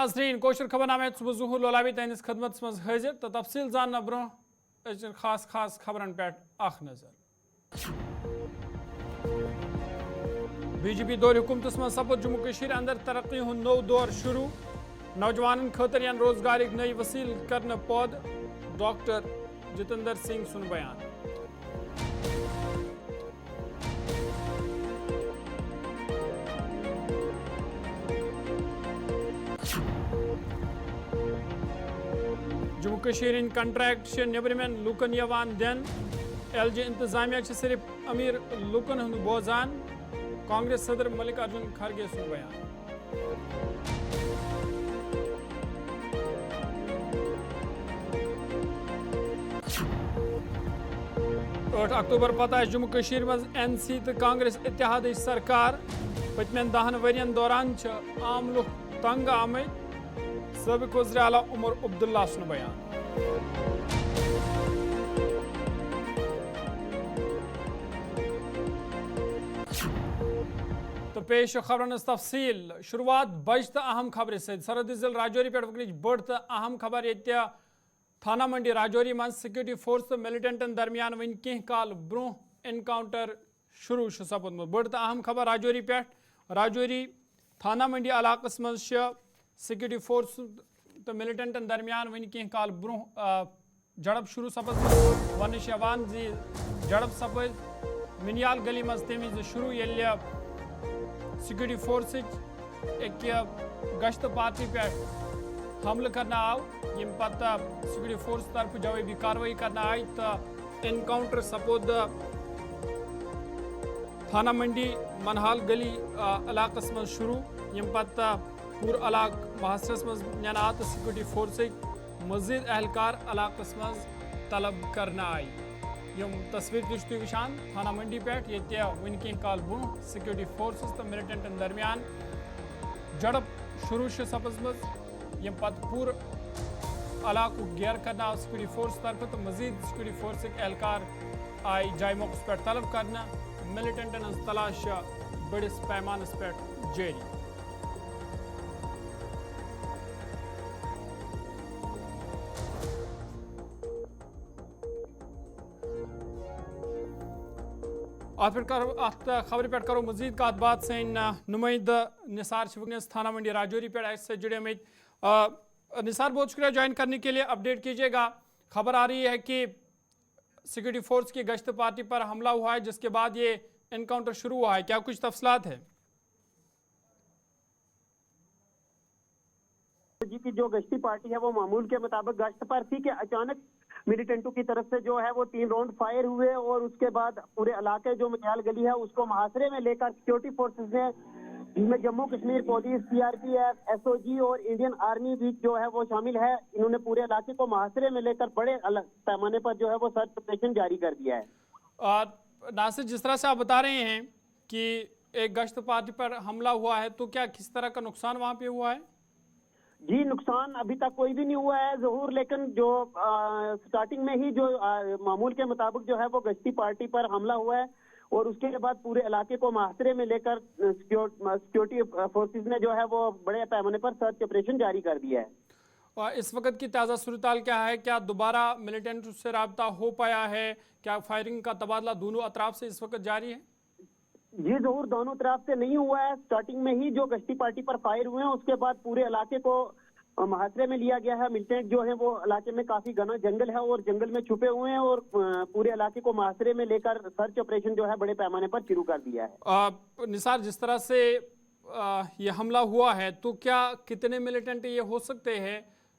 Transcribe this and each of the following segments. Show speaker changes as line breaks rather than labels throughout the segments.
नाजरीन कोशर खबरनामे सुबह जुहूर लोलावी तहस खदमत मज हाजिर तो तफसील जानना ब्रो खास खास खबरन पे नजर। बीजेपी दौर हुकूमत मज सपद जम्मू कशीर अंदर तरक्की हुंद नौ दौर शुरू। नौजवान खतर यन रोजगार नई वसील करने पौध डॉक्टर जितेंद्र सिंह सुन बयान। जम्मू कशीर इन कंट्रैक्ट नबरमें लुकन यवान दिन। LG इंतजामिया सिर्फ अमीर लुकन हुंद बोजान। कांग्रेस सदर मल्लिकार्जुन खड़गे सुन बयान। 8 अक्टूबर पता जम्मू कशीर मज NC तो कांग्रेस इत्तेहाद सरकार। पतमें 10 वरियन दौरान आम लुक तंग आमद। साबिक वज़ीर आला उमर अब्दुल्ला सुन बयान। तो पेश खबरन तफसील शुरुआत बज तो अहम खबर सरहदी जिल राजौरी पे वक्न बड़ तो अहम खबर ये थाना मंडी राजौरी मं सिक्योरिटी फोर्स तो मिलिटेंटन दरमियान वन कह काल ब्रो एनकाउंटर शुरू सपदमुत। बड़ तो अहम खबर राजौरी पे राजौरी थाना मंडी इलाकस मं सिक्योरिटी फोर्स तो मिलिटेंटन दरमियान वन कह काल ब्रो झड़प शुरू सपद। वन यवान जी झड़प सपद मिनियाल गली मज तम शुरू ये सिक्योरिटी फोर्स एक गश्त पार्टी पे हमल करना आव यम पता सिक्योरिटी फोर्स तरफ जवाबी कार्रवाई करना आई तो एनकाउंटर सपोद थाना मंडी मनहाल गली इलाकस मज शुरू यम पता पूर इलाक महासरस मज नैनात सिक्योरिटी फोर्स मजीद एहलकार इलाकस मज तलब करना आई। यम तस्वीर तुम वुचान थाना मंडी पे ये वन कह काल ब्रो सिक्योरिटी फोर्स तो मिलिटेंटन दरमियान झड़प शुरू सपजम यम पत पूर इलाक घेर करना सिक्योरिटी फोर्स तरफ तो मजीद सिक्योरिटी फोर्स एहलकार आई जाय मौके पे तलब करना मिलिटेंटन तलाश बड़िस पैमानस पे जारी। खबर पे करो मजीद का बात से नुमाइंद निसार वनस थाना मंडी राजौरी पे से जुड़े उम्मीद। निसार बहुत शुक्रिया ज्वाइन करने के लिए, अपडेट कीजिएगा। खबर आ रही है कि सिक्योरिटी फोर्स की गश्त पार्टी पर हमला हुआ है जिसके बाद ये एनकाउंटर शुरू हुआ है, क्या कुछ तफसलात है?
जी की जो गश्ती पार्टी है वो मामूल के मुताबिक गश्त पर थी कि अचानक मिलिटेंटों की तरफ से जो है वो 3 राउंड फायर हुए और उसके बाद पूरे इलाके जो मनियाल गली है उसको मुहासरे में लेकर सिक्योरिटी फोर्सेस ने, जिसमें Jammu Kashmir police, CRPF, SOG और इंडियन आर्मी भी जो है वो शामिल है, इन्होंने पूरे इलाके को मुहासरे में लेकर बड़े पैमाने पर जो है वो सर्च ऑपरेशन जारी कर दिया है।
नासिर, जिस तरह से आप बता रहे हैं कि एक गश्त पार्टी पर हमला हुआ है, तो क्या किस तरह का नुकसान वहाँ पे हुआ है?
जी, नुकसान अभी तक कोई भी नहीं हुआ है ज़हूर, लेकिन जो स्टार्टिंग में ही जो मामूल के मुताबिक जो है वो गश्ती पार्टी पर हमला हुआ है और उसके बाद पूरे इलाके को मुहासरे में लेकर सिक्योरिटी फोर्सेस ने जो है वो बड़े पैमाने पर सर्च ऑपरेशन जारी कर दिया है।
और इस वक्त की ताज़ा सूरत क्या है? क्या दोबारा मिलिटेंट से रब्ता हो पाया है? क्या फायरिंग का तबादला दोनों अतराफ से इस वक्त जारी है?
जी ज़रूर, दोनों तरफ से नहीं हुआ है। स्टार्टिंग में ही जो गश्ती पार्टी पर फायर हुए हैं उसके बाद पूरे इलाके को मुहासरे में लिया गया है। मिलिटेंट जो है वो इलाके में काफी घना जंगल है और जंगल में छुपे हुए हैं और पूरे इलाके को मुहासरे में लेकर सर्च ऑपरेशन जो है बड़े पैमाने पर शुरू कर दिया है।
निसार, जिस तरह से ये हमला हुआ है तो क्या कितने मिलिटेंट ये हो सकते हैं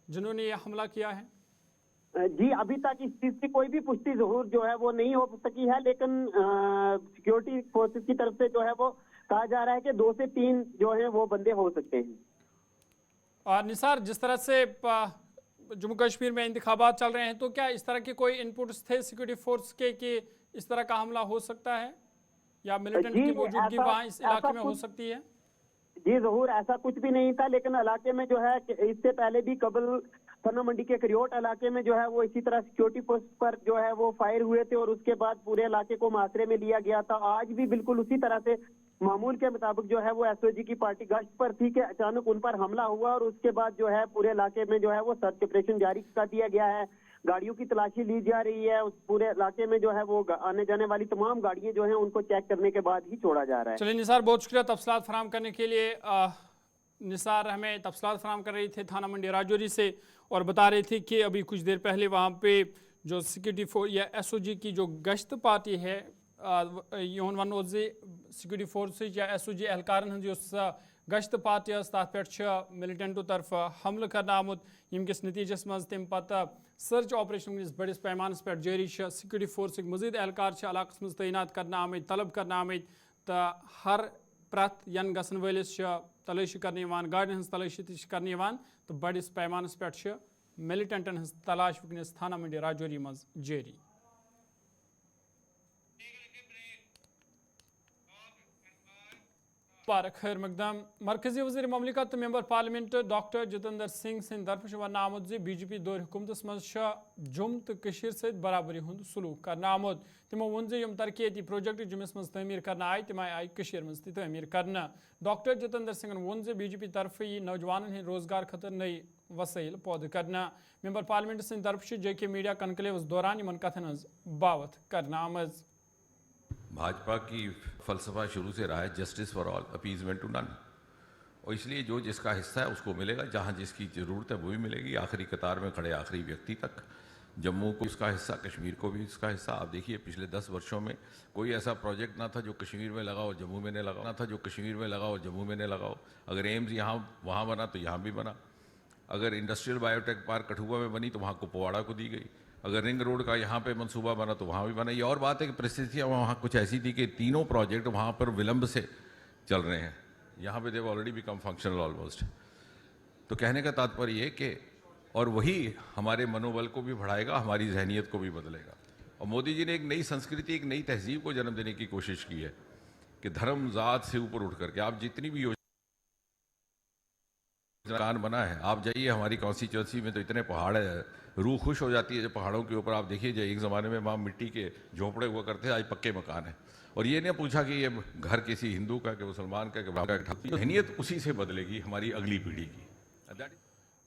जिन्होंने ये हमला किया है?
जी, अभी तक इस चीज की कोई भी पुष्टि ज़हूर जो है वो नहीं हो सकी है, लेकिन सिक्योरिटी फोर्सेस की तरफ से जो है वो कहा जा रहा है कि 2 से 3 जो है वो बंदे हो सकते हैं।
और निसार, जिस तरह से जम्मू कश्मीर में इंतखाबात चल रहे हैं तो क्या इस तरह के कोई इनपुट्स थे सिक्योरिटी फोर्स के कि इस तरह का हमला हो सकता है या मिलिटेंट की मौजूदगी वहाँ इस इलाके में हो सकती है?
जी ज़हूर, ऐसा कुछ भी नहीं था, लेकिन इलाके में जो है इससे पहले भी कबल थाना मंडी के करियोट इलाके में जो है वो इसी तरह सिक्योरिटी फोर्स पर जो है वो फायर हुए थे और उसके बाद पूरे इलाके को मुहासरे में लिया गया था। आज भी बिल्कुल उसी तरह से मामूल के मुताबिक जो है वो एसओजी की पार्टी गश्त पर थी कि अचानक उन पर हमला हुआ और उसके बाद जो है पूरे इलाके में जो है वो सर्च ऑपरेशन जारी कर दिया गया है। गाड़ियों की तलाशी ली जा रही है। उस पूरे इलाके में जो है वो आने जाने वाली तमाम गाड़ियां जो हैं उनको चेक करने के बाद ही छोड़ा जा रहा है।
चलिए निसार, बहुत शुक्रिया तफसीलात फराहम करने के लिए। निसार हमें तफसीलात फराहम कर रही थी थाना मंडी राजौरी से और बता रही थी कि अभी कुछ देर पहले वहाँ पे जो सिक्योरिटी फोर्स या एसओजी की जो गश्त पार्टी है यून वनो सिक्योरिटी फोर्स या एसओजी एहलकारन हज गश्त पार्टी तथ पे मिलिटेंटो तरफ हमल करना आमुत यमकिस नतीजस मज तम पत सर्च ऑपरेशन बड़िस पैमानस पे जारी सिक्योरिटी फोर्स मजीद एहलकार इलाकस मज तैनात करना आमत तलब करना आमत तो हर प्रत यन गसन वलिस तलाशी करने गाड़ियों हज तलाशी करने तो बड़िस पैमानस पे मिलिटेंटन हज तलाश वनस थाना मंडी राजौरी मज जारी। खैर मकदम मरकजी वज़ीर ममलिकत member parliament doctor Jitendra Singh सद तरफ वन आमुत बीजेपी दौर हुकूमत मज जुम तो सत बराबरी हुंद सलूक कर आमुत। तमो वोन यम तरक्याती प्रोजेक्ट जुमिस मज तमीर कर आय तम आय मज तमीर कर। डॉक्टर जितेंद्र सिंह वोन बीजेपी तरफ यी नौजवान हंद रोजगार खतर नई वसाइल पौध कर। मेंबर पार्लियामेंट सद तरफ JK मीडिया कनकलेवस दौरान इन कथन हज बावत कर आमज।
भाजपा की फलसफा शुरू से रहा है justice for all, appeasement to none, और इसलिए जो जिसका हिस्सा है उसको मिलेगा, जहाँ जिसकी ज़रूरत है वो भी मिलेगी, आखिरी कतार में खड़े आखिरी व्यक्ति तक। जम्मू को इसका हिस्सा, कश्मीर को भी इसका हिस्सा। आप देखिए पिछले 10 वर्षों में कोई ऐसा प्रोजेक्ट ना था जो कश्मीर में लगा और जम्मू में नहीं लगा, ना था जो कश्मीर में लगा और जम्मू में नहीं लगा। अगर एम्स यहाँ वहाँ बना तो यहाँ भी बना, अगर इंडस्ट्रियल बायोटेक पार्क कठुआ में बनी तो वहाँ कुपवाड़ा को दी गई, अगर रिंग रोड का यहाँ पे मंसूबा बना तो वहाँ भी बना। ये और बात है कि परिस्थितियाँ वहाँ कुछ ऐसी थी कि तीनों प्रोजेक्ट वहाँ पर विलंब से चल रहे हैं, यहाँ पे देव ऑलरेडी बिकम फंक्शनल ऑलमोस्ट। तो कहने का तात्पर्य ये कि और वही हमारे मनोबल को भी बढ़ाएगा, हमारी जहनीत को भी बदलेगा। और मोदी जी ने एक नई संस्कृति, एक नई तहजीब को जन्म देने की कोशिश की है कि धर्म जात से ऊपर उठ करके आप जितनी भी योजना बना है, आप जाइए हमारी कॉन्स्टिट्यूंसी में तो इतने पहाड़ है, रूह खुश हो जाती है जब पहाड़ों के ऊपर आप देखिए। जो एक ज़माने में वहाँ मिट्टी के झोंपड़े हुआ करते हैं, आज पक्के मकान हैं। और ये नहीं पूछा कि ये घर किसी हिंदू का, कि मुसलमान का, कि जहनीत उसी से बदलेगी हमारी अगली पीढ़ी की।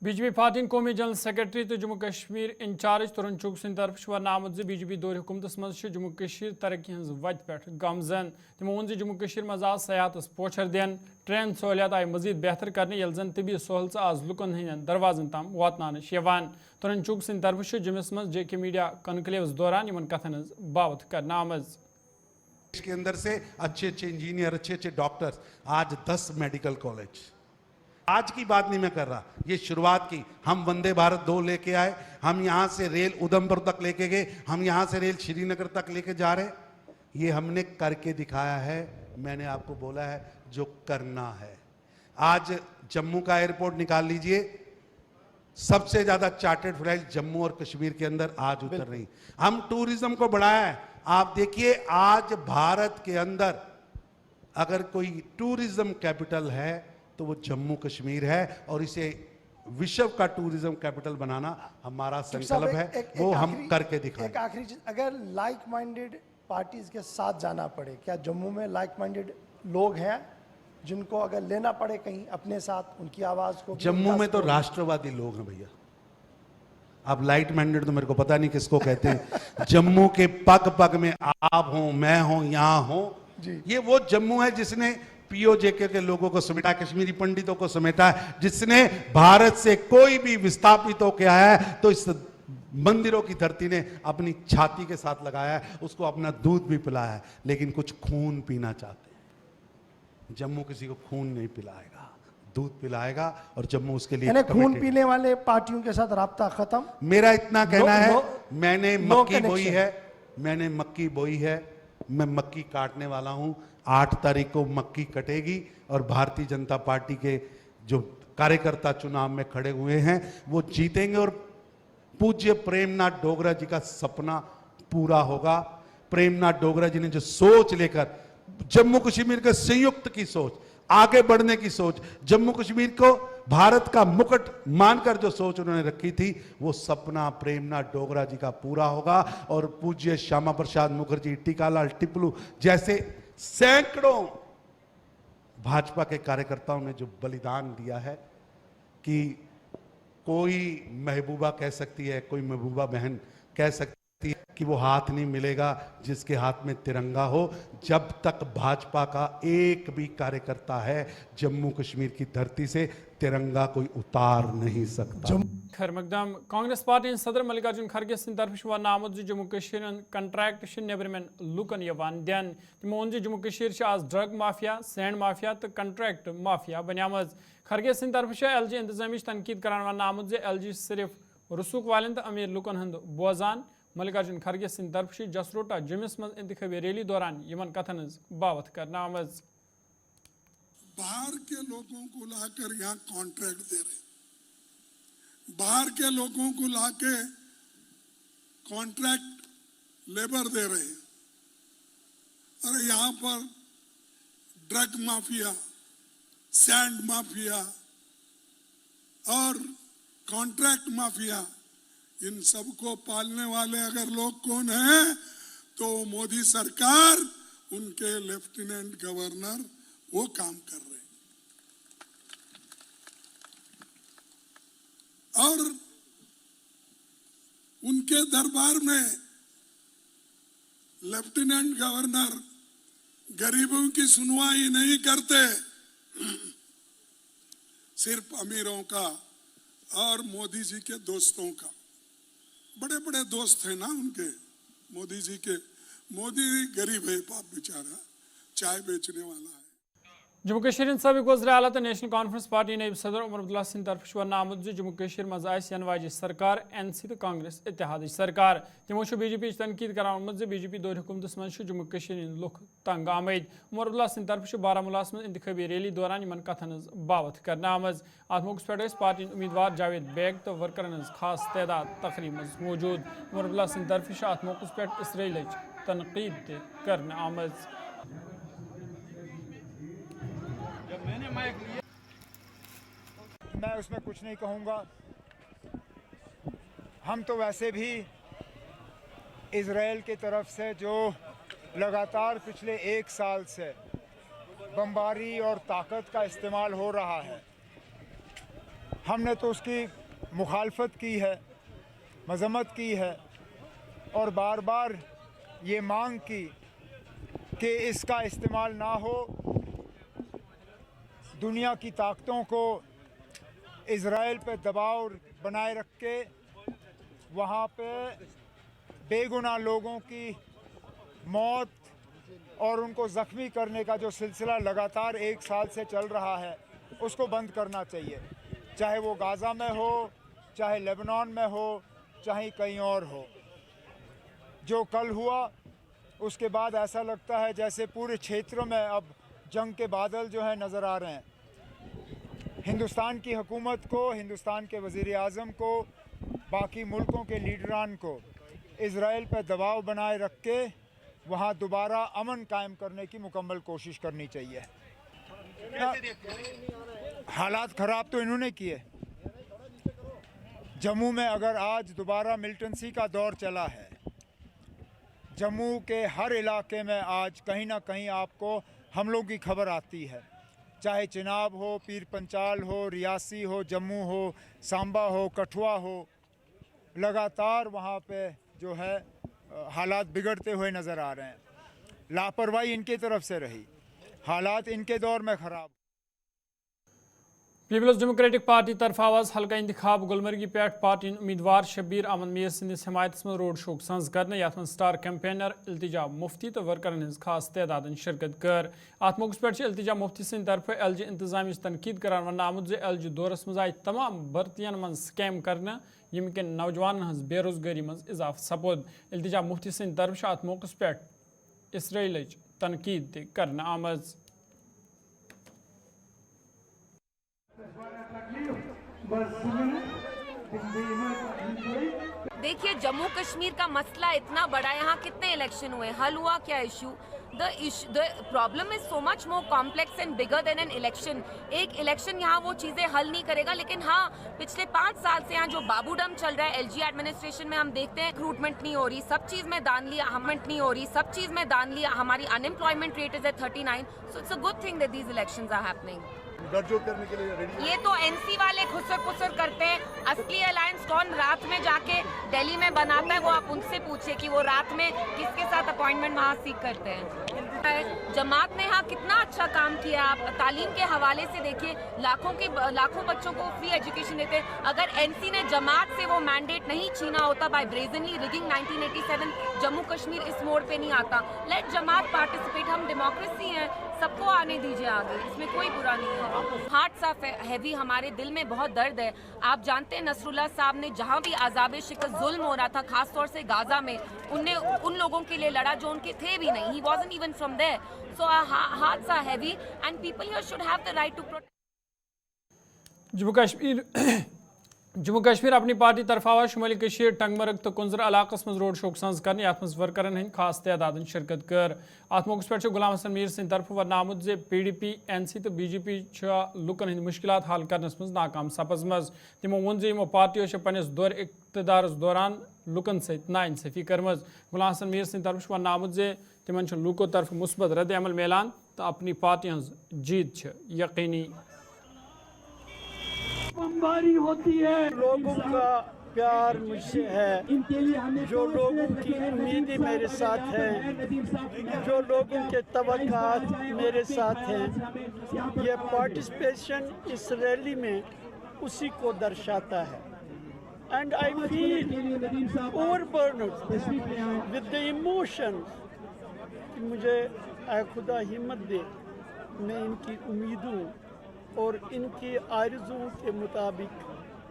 बीजेपी पार्टी कौमी जनरल सेक्रेटरी तो जम्मू कश्मीर इंचार्ज तुरन चुग सद तरफ वन आमुत बीजेपी दौर हुकूमत मज जम्मू कश्मीर तरक्की हज वत पे गमजन। तमो वोन जम्मू कश्मीर मज आज सयाहतस पोछर दिन, ट्रेन सहूलियत आय मजीद बेहतर करने यल जन तबी सहूलत आज लुकन हंदन दरवाजन तम वातन तुरन चुग सद तरफ जुमिस मज JK मीडिया कनकलेवस दौरान इन कथन हज बावत कर आमज।
के अंदर से अच्छे अच्छे इंजीनियर, अच्छे अच्छे डॉक्टर्स, आज 10 मेडिकल कॉलेज। आज की बात नहीं मैं कर रहा, ये शुरुआत की। हम वंदे भारत 2 लेके आए, हम यहाँ से रेल उधमपुर तक लेके गए, हम यहाँ से रेल श्रीनगर तक लेके जा रहे। ये हमने करके दिखाया है। मैंने आपको बोला है जो करना है। आज जम्मू का एयरपोर्ट निकाल लीजिए, सबसे ज्यादा चार्टर्ड फ्लाइट जम्मू और कश्मीर के अंदर आज उतर रही। हम टूरिज्म को बढ़ाया है। आप देखिए आज भारत के अंदर अगर कोई टूरिज्म कैपिटल है तो वो जम्मू कश्मीर है, और इसे विश्व का टूरिज्म कैपिटल बनाना हमारा संकल्प है। वो हम करके दिखाएंगे।
एक आखिरी चीज, अगर लाइक माइंडेड पार्टीज के साथ जाना पड़े, क्या जम्मू में लाइक माइंडेड लोग हैं जिनको अगर लेना पड़े कहीं अपने साथ, उनकी आवाज को?
जम्मू में तो राष्ट्रवादी लोग हैं भैया। अब लाइट माइंडेड तो मेरे को पता नहीं किसको कहते हैं। जम्मू के पग पग में आप हो, मैं हो, यहाँ हो, ये वो जम्मू है जिसने POJK के लोगों को समेटा, कश्मीरी पंडितों को समेटा, जिसने भारत से कोई भी विस्थापित होकर आया है तो इस मंदिरों की धरती ने अपनी छाती के साथ लगाया है, उसको अपना दूध भी पिलाया है। लेकिन कुछ खून पीना चाहते हैं। जम्मू किसी को खून नहीं पिलाएगा, दूध पिलाएगा, और जम्मू उसके लिए
खून पीने वाले पार्टियों के साथ राब्ता खत्म।
मेरा इतना कहना है, मैंने मक्की बोई है, मैं मक्की काटने वाला हूं। 8 तारीख को मक्की कटेगी और भारतीय जनता पार्टी के जो कार्यकर्ता चुनाव में खड़े हुए हैं वो जीतेंगे, और पूज्य प्रेमनाथ डोगरा जी का सपना पूरा होगा। प्रेमनाथ डोगरा जी ने जो सोच लेकर जम्मू कश्मीर के संयुक्त की सोच, आगे बढ़ने की सोच, जम्मू कश्मीर को भारत का मुकुट मानकर जो सोच उन्होंने रखी थी, वो सपना प्रेमनाथ डोगरा जी का पूरा होगा। और पूज्य श्यामा प्रसाद मुखर्जी, टीकालाल टिपलू जैसे सैकड़ों भाजपा के कार्यकर्ताओं ने जो बलिदान दिया है कि कोई महबूबा कह सकती है, कोई महबूबा बहन कह सकती है कि वो हाथ नहीं मिलेगा जिसके हाथ में तिरंगा हो। जब तक भाजपा का एक भी कार्यकर्ता है जम्मू कश्मीर की धरती से तिरंगा कोई उतार नहीं सकता।
खैर मकदम कांग्रेस पार्टी सदर मल्लिकार्जुन खरगे सिंद तरफ वन आमुद जम्मू कश्मीर कंट्रैक्ट नेबरमें लुकन यवान दिन तमो वोन जम्मू कश्मीर आज ड्रग माफिया, सैंड माफिया तो कंट्रैक्ट माफिया बनियाम। खरगे सिंद तरफ LG इंतजामी तनकीद करान वन आमुद LG सिर्फ रसूख वालन तो अमीर लुकन हंद बोजान। मल्लिकार्जुन खरगे सिंद तरफ जसरोटा जमिस मज इंतखाबी रैली दौरान यमन कथन बावत करना आमज।
बाहर के लोगों को लाकर यहाँ कॉन्ट्रैक्ट दे रहे, बाहर के लोगों को लाके कॉन्ट्रैक्ट लेबर दे रहे हैं। अरे यहाँ पर ड्रग माफिया, सैंड माफिया और कॉन्ट्रैक्ट माफिया, इन सबको पालने वाले अगर लोग कौन हैं तो मोदी सरकार, उनके लेफ्टिनेंट गवर्नर वो काम कर रहे हैं। और उनके दरबार में लेफ्टिनेंट गवर्नर गरीबों की सुनवाई नहीं करते, सिर्फ अमीरों का और मोदी जी के दोस्तों का। बड़े बड़े दोस्त हैं ना उनके मोदी जी के। मोदी गरीब है बाप बेचारा, चाय बेचने वाला है।
जम्मू कश्मीर सबक वज़ीर आला तो नेशनल कॉन्फ्रेंस पार्टी नईब सदर उमर अब्दुल्ला सिंद तरफ वन आमुद जम्मू कश्मीर मज आन वाजि सरकार NC तो कांग्रेस इत्तेहाद सरकार। तमो BJP तनकीद करान BJP दौर हुकूमत मज जम्मू कश्मीर लुक तंग आमद। उमर अब्दुल्ला सिंद तरफ बारामूला मज इंतखाबी रैली दौरान इन कथन बावत कर आमज। अत मौके पे पार्टी उम्मीदवार जावेद बेग तो वर्करन खास तादाद तकरीब मज मौजूद। उमर अब्दुल्ला सिंद तरफ अत मौके पे इसराइल तनकीद कर आमज।
मैं उसमें कुछ नहीं कहूँगा। हम तो वैसे भी इज़राइल की तरफ से जो लगातार पिछले 1 साल से बमबारी और ताकत का इस्तेमाल हो रहा है, हमने तो उसकी मुखालफत की है, मजम्मत की है और बार बार ये मांग की कि इसका इस्तेमाल ना हो। दुनिया की ताकतों को इज़राइल पे दबाव बनाए रख के वहाँ पे बेगुनाह लोगों की मौत और उनको ज़ख्मी करने का जो सिलसिला लगातार 1 साल से चल रहा है, उसको बंद करना चाहिए। चाहे वो गाज़ा में हो, चाहे लेबनान में हो, चाहे कहीं और हो। जो कल हुआ उसके बाद ऐसा लगता है जैसे पूरे क्षेत्र में अब जंग के बादल जो है नज़र आ रहे हैं। हिंदुस्तान की हुकूमत को, हिंदुस्तान के वज़ीर आज़म को, बाकी मुल्कों के लीडरान को इज़राइल पर दबाव बनाए रख के वहाँ दोबारा अमन कायम करने की मुकम्मल कोशिश करनी चाहिए। हालात ख़राब तो इन्होंने किए। जम्मू में अगर आज दोबारा मिलिटेंसी का दौर चला है, जम्मू के हर इलाके में आज कहीं ना कहीं आपको हमलों की खबर आती है। चाहे चिनाब हो, पीर पंचाल हो, रियासी हो, जम्मू हो, सांबा हो, कठुआ हो, लगातार वहाँ पे जो है हालात बिगड़ते हुए नज़र आ रहे हैं। लापरवाही इनकी तरफ से रही, हालात इनके दौर में ख़राब।
पीपल्स डेमोक्रेटिक पार्टी तरफ आवाज हल्का इंतखाब गुलमर्गी पे पार्टी उम्मीदवार शब्बीर अहमद मीर सिंदिस हिमायत में रोड शो संज कर यथ स्टार कैंपेनर इल्तिजा मुफ्ती तो वर्करन हज खास तादाद शिरकत कर। अत मौके पे इल्तिजा मुफ्ती सिंद तरफ LG इंतजामी तनकीद करान वन आमुद जे LG दौरस मज आय तमाम भर्तियन मन स्कैम करना यम कि नौजवान हज बेरोजगारी मज इजाफ सपोद। इल्तिजा मुफ्ती सिंद तरफ अत मौके पे इसराइल तनकीद कर आमज।
देखिए, जम्मू कश्मीर का मसला इतना बड़ा, यहाँ कितने इलेक्शन हुए, हल हुआ क्या issue? the problem is so much more complex and bigger than an election. एक इलेक्शन यहाँ वो चीजें हल नहीं करेगा, लेकिन हाँ पिछले 5 साल से यहाँ जो बाबूडम चल रहा है एलजी एडमिनिस्ट्रेशन में, हम देखते हैं रिक्रूटमेंट नहीं हो रही, सब चीज में दान लिया, हममेंट नहीं हो रही, सब चीज में दान लिया, हमारी unemployment rate is at 39. So it's a good thing that these elections are happening.
करने के लिए रेडी।
ये तो एनसी वाले खुसर करते हैं, असली अलायंस कौन रात में जाके दिल्ली में बनाता है वो आप उनसे पूछिए कि वो रात में किसके साथ अपॉइंटमेंट वहाँ सीख करते हैं। जमात ने यहाँ कितना अच्छा काम किया, आप तालीम के हवाले से देखिए, लाखों बच्चों को फ्री एजुकेशन देते हैं। अगर एनसी ने जमात से वो मैंडेट नहीं छीना होता by brazenly rigging 1987, Jammu Kashmir इस मोड़ पे नहीं आता। लेट जमात पार्टिसिपेट, हम डेमोक्रेसी हैं, सबको आने दीजिए आगे, इसमें कोई बुरा नहीं है। हार्ट सा हैवी, हमारे दिल में बहुत दर्द है। आप जानते हैं नसरुल्लाह साहब ने जहाँ भी आज़ाबे शिकस्त जुल्म हो रहा था, खासतौर से गाजा में, उनने उन लोगों के लिए लड़ा जो उनके थे भी नहीं, ही wasn't even from there. So heart सा heavy and people here should have the right to protect.
Jammu Kashmir Apni Party तरफा शुमाली कशीर टंगमर्ग तो कुंजर इलाकस मज रोड शोक सांस कर वर्करन हंद खास तादाद शिरकत कर। अत मौके पे गुलाम हसन मीर सिंह तरफ वरनामुत जे PDP NC तो BJP लुकन हंद मुश्किलात हल करनस मज नाकाम सपजमज। तिमो वोन जे यमो पार्टियों पन्निस दौर इख्तिदारस दौरान लुकन सत नाइंसाफी करमज। गुलाम हसन मीर सिंह तरफ वरनामुत जे तिमन लुको तरफ मुस्बत रद्द अमल मिलान तो अपनी पार्टी हंज जीत यकीनी।
बमबारी होती है,
लोगों का प्यार मुझसे है, जो लोगों की उम्मीदें मेरे साथ हैं, जो लोगों के तवक्कात मेरे साथ हैं, ये पार्टिसिपेशन इस रैली में उसी को दर्शाता है। And I feel overburdened with the emotion कि मुझे ऐ खुदा हिम्मत दे, मैं इनकी उम्मीदों और इनकी आरज़ुओं के मुताबिक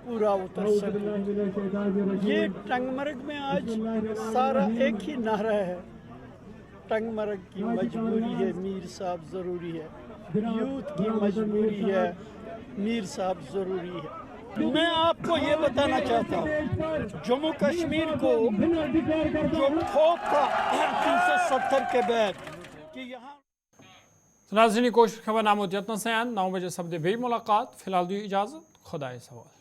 पूरा उतर सकूं। ये टंगमर्ग में आज सारा एक ही नारा है, टंगमर्ग की मजबूरी है, मीर साहब ज़रूरी है, यूथ की मजबूरी है, मीर साहब ज़रूरी है। मैं आपको ये बताना चाहता हूँ, जम्मू कश्मीर को जो खौफ था 370 के बाद कि यहाँ
नाज़रीन कोशिश खबर नामोद यत्न से 9 बजे सब बे मुलाकात। फिलहाल दी इजाज़त, खुदा सवाल।